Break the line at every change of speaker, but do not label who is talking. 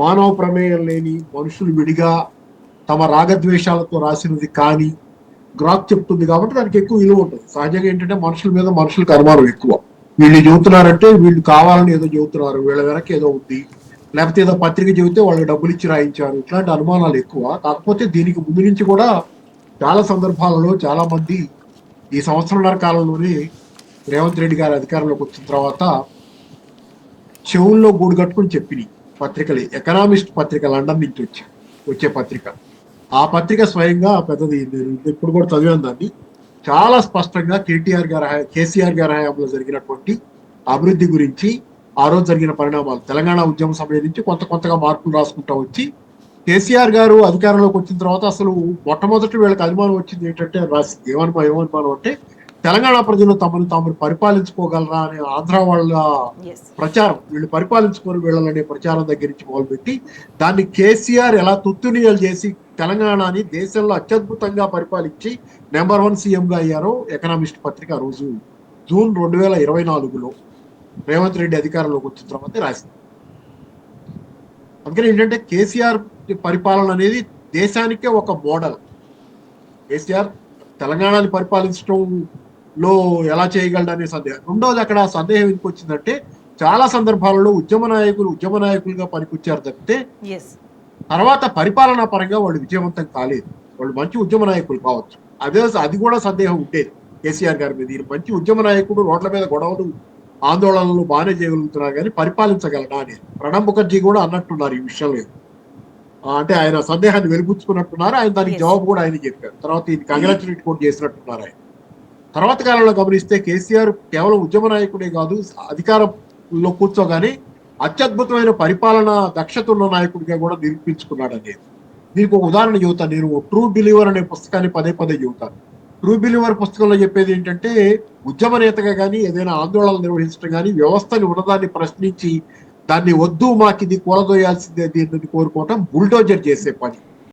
మానవ ప్రమేయం లేని మనుషులు విడిగా తమ రాగద్వేషాలతో రాసినది కానీ గ్రాక్ చెప్తుంది కాబట్టి దానికి ఎక్కువ విలువ ఉంటుంది. సహజంగా ఏంటంటే మనుషుల మీద మనుషులకు అనుమానం ఎక్కువ. వీళ్ళు చెబుతున్నారంటే వీళ్ళు కావాలని ఏదో చెబుతున్నారు, వీళ్ళ వెనక ఏదో ఉంది, లేకపోతే ఏదో పత్రిక చెబితే వాళ్ళకి డబ్బులు ఇచ్చి రాయించారు, ఇట్లాంటి అనుమానాలు ఎక్కువ. కాకపోతే దీనికి ముందు నుంచి కూడా చాలా సందర్భాలలో చాలా మంది ఈ సంవత్సరంన్నర కాలంలోనే రేవంత్ రెడ్డి గారి అధికారంలోకి వచ్చిన తర్వాత చెవుల్లో గూడు కట్టుకుని చెప్పినాయి పత్రికలు. ఎకనామిస్ట్ పత్రిక లండన్ నుంచి వచ్చే పత్రిక. ఆ పత్రిక స్వయంగా పెద్దది, నేను ఇప్పుడు కూడా చదివాను దాన్ని. చాలా స్పష్టంగా కేసీఆర్ గారి హయాంలో జరిగినటువంటి అభివృద్ధి గురించి, ఆ రోజు జరిగిన పరిణామాలు, తెలంగాణ ఉద్యమ సమయం నుంచి కొంతగా మార్పులు రాసుకుంటా వచ్చి కేసీఆర్ గారు అధికారంలోకి వచ్చిన తర్వాత అసలు మొట్టమొదటి వీళ్ళకి అనుమానం వచ్చింది ఏంటంటే, రాసింది ఏమనుమానం అంటే తెలంగాణ ప్రజలు తాము పరిపాలించుకోగలరా అనే ఆంధ్ర వాళ్ళ ప్రచారం, వీళ్ళు పరిపాలించుకొని వీళ్ళనే ప్రచారం దగ్గర నుంచి మొదలుపెట్టి దాన్ని కేసీఆర్ ఎలా తుత్తునియలు చేసి తెలంగాణని దేశంలో అత్యద్భుతంగా పరిపాలించి నెంబర్ 1 సీఎంగా అయ్యారో ఎకనామిస్ట్ పత్రిక ఆ రోజు జూన్ 2024లో రేవంత్ రెడ్డి అధికారంలోకి వచ్చిన తర్వాత రాసింది. అందుకని ఏంటంటే కేసీఆర్ పరిపాలన అనేది దేశానికే ఒక మోడల్. కేసీఆర్ తెలంగాణని పరిపాలించడంలో ఎలా చేయగలడనే సందేహం. రెండోది, అక్కడ సందేహం ఎందుకు వచ్చిందంటే చాలా సందర్భాలలో ఉద్యమ నాయకులుగా పనికొచ్చారు తప్పితే తర్వాత పరిపాలనా పరంగా వాళ్ళు విజయవంతం కాలేదు. వాళ్ళు మంచి ఉద్యమ నాయకులు కావచ్చు, అది కూడా సందేహం ఉండేది కేసీఆర్ గారి మీద. మంచి ఉద్యమ నాయకుడు, రోడ్ల మీద గొడవలు ఆందోళనలు బాగానే చేయగలుగుతున్నారు కానీ పరిపాలించగలడా అని ప్రణబ్ ముఖర్జీ కూడా అన్నట్టున్నారు ఈ విషయంలో. అంటే ఆయన సందేహాన్ని వెలిపుచ్చుకున్నట్టున్నారు. ఆయన దానికి జవాబు కూడా ఆయన చెప్పారు. తర్వాత ఇది కంగ్రాచులేట్ కూడా చేసినట్టున్నారు ఆయన. తర్వాత కాలంలో గమనిస్తే కేసీఆర్ కేవలం ఉద్యమ నాయకుడే కాదు, అధికారంలో కూర్చోగానే అత్యద్భుతమైన పరిపాలన దక్షత ఉన్న నాయకుడిగా కూడా నిరూపించుకున్నాడు అనేది. దీనికి ఒక ఉదాహరణ చెబుతాను. నేను ట్రూ బిలీవర్ అనే పుస్తకాన్ని పదే చెబుతాను. ట్రూ బిలీవర్ పుస్తకంలో చెప్పేది ఏంటంటే, ఉద్యమ నేతగా కానీ ఏదైనా ఆందోళనలు నిర్వహించడం కానీ వ్యవస్థని ఉన్నదాన్ని ప్రశ్నించి దాన్ని వద్దు మాకు ఇది కూలదోయాల్సిందే దీన్ని కోరుకోవటం బుల్డోజర్ చేసే పని.